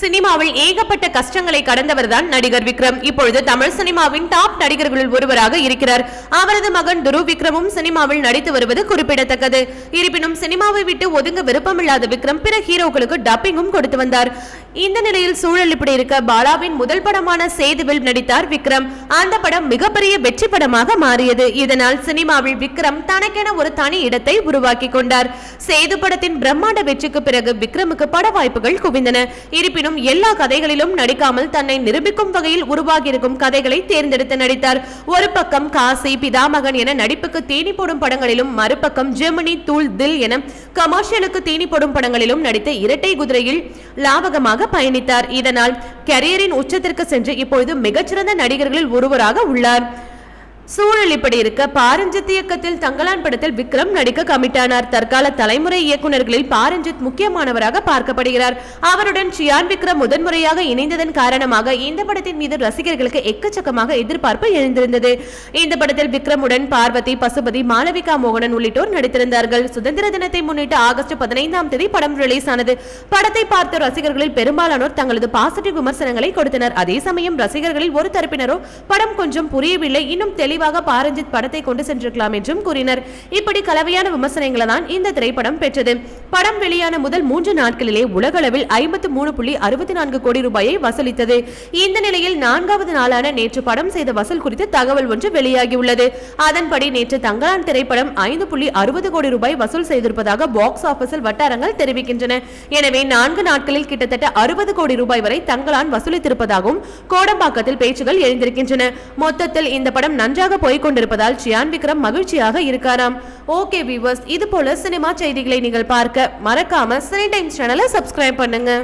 சினிமாவில் ஏகப்பட்ட கஷ்டங்களை கடந்தவர்தான் நடிகர் விக்ரம். இப்பொழுது தமிழ் சினிமாவின் டாப் நடிகர்களில் ஒருவராக இருக்கிறார். அவரது மகன் துருவ் விக்ரமும் சினிமாவில் நடித்து வருவது குறிப்பிடத்தக்கது. இருப்பினும் சினிமாவை விட்டு ஒதுங்க விருப்பமில்லாத விக்ரம் பிற ஹீரோக்களுக்கு டப்பிங்கும் கொடுத்து வந்தார். இந்த நிலையில் சூழல் இப்படி இருக்க பாலாவின் முதல் படமான சேதுவில் நடித்தார் விக்ரம். அந்த படம் மிகப்பெரிய வெற்றி படமாக மாறியது. இதனால் சினிமாவில் விக்ரம் தனக்கென ஒரு தனி இடத்தை உருவாக்கி கொண்டார். சேது படத்தின் பிரம்மாண்ட வெற்றிக்கு பிறகு விக்ரமுக்கு பட வாய்ப்புகள் குவிந்தன. இருப்பினும் எல்லா கதைகளிலும் நடிக்காமல் தன்னை நிரூபிக்கும் வகையில் உருவாகியிருக்கும் கதைகளை தேர்ந்தெடுத்து நடித்தார். ஒரு பக்கம் காசி, பிதாமகன் என நடிப்புக்கு தீனி போடும் படங்களிலும், மறுபக்கம் ஜெமினி, தூள், தில் என கமர்ஷியலுக்கு தீனி போடும் படங்களிலும் நடித்த இரட்டை குதிரையில் லாபகமாக பயணித்தார். இதனால் கரியரின் உச்சத்திற்கு சென்று இப்பொழுது மிகச்சிறந்த நடிகர்களில் ஒருவராக உள்ளார். சூழல் இப்படி இருக்க பாரஞ்சித் இயக்கத்தில் தங்கலான் படத்தில் விக்ரம் நடிக்க கமிட்டானார். தற்கால தலைமுறை இயக்குநர்களில் பாரஞ்சித் முக்கியமானவராக பார்க்கப்படுகிறார். அவருடன் சியான் விக்ரம் முதன்முறையாக இணைந்ததன் காரணமாக இந்த படத்தின் மீது ரசிகர்களுக்கு எக்கச்சக்கமாக எதிர்பார்ப்பு எழுந்திருந்தது. இந்த படத்தில் விக்ரமுடன் பார்வதி, பசுபதி, மாளவிகா மோகனன் உள்ளிட்டோர் நடித்திருந்தார்கள். சுதந்திர தினத்தை முன்னிட்டு ஆகஸ்ட் 15ஆம் தேதி படம் ரிலீஸ் ஆனது. படத்தை பார்த்த ரசிகர்களில் பெரும்பாலானோர் தங்களது பாசிட்டிவ் விமர்சனங்களை கொடுத்தனர். அதே சமயம் ரசிகர்களில் ஒரு தரப்பினரோ படம் கொஞ்சம் புரியவில்லை, இன்னும் பாரஞ்சித் படத்தை கொண்டு சென்றிருக்கலாம் என்றும் கூறினர். இப்படி கலவையான விமர்சனங்களை தான் இந்த திரைப்படம் பெற்றது. படம் வெளியான முதல் 3 நாட்களிலே உலகளவில் 53.64 கோடி ரூபாயை வசூலித்தது. இந்த நிலையில் 4வது நாளான நேற்று படம் செய்த வசூல் குறித்து தகவல் ஒன்று வெளியாகியுள்ளது. அதன்படி நேற்று தங்கலான் திரைப்படம் 5.60 கோடி ரூபாய் வசூல் செய்திருப்பதாக பாக்ஸ் ஆபீஸில் வட்டாரங்கள் தெரிவிக்கின்றன. எனவே 4 நாட்களில் கிட்டத்தட்ட 60 கோடி ரூபாய் வரை தங்கலான் வசூலித்திருப்பதாகவும் கோடம்பாக்கத்தில் பேச்சுகள் எழுந்திருக்கின்றன. மொத்தத்தில் இந்த படம் நன்றாக போய்கொண்டிருப்பதால் சியான் விக்ரம் மகிழ்ச்சியாக இருக்காராம். ஓகே வியூவர்ஸ், இது போல சினிமா செய்திகளை நீங்கள் பார்க்க மறக்காம சினி டைம்ஸ் சேனலை சப்ஸ்கிரைப் பண்ணுங்க.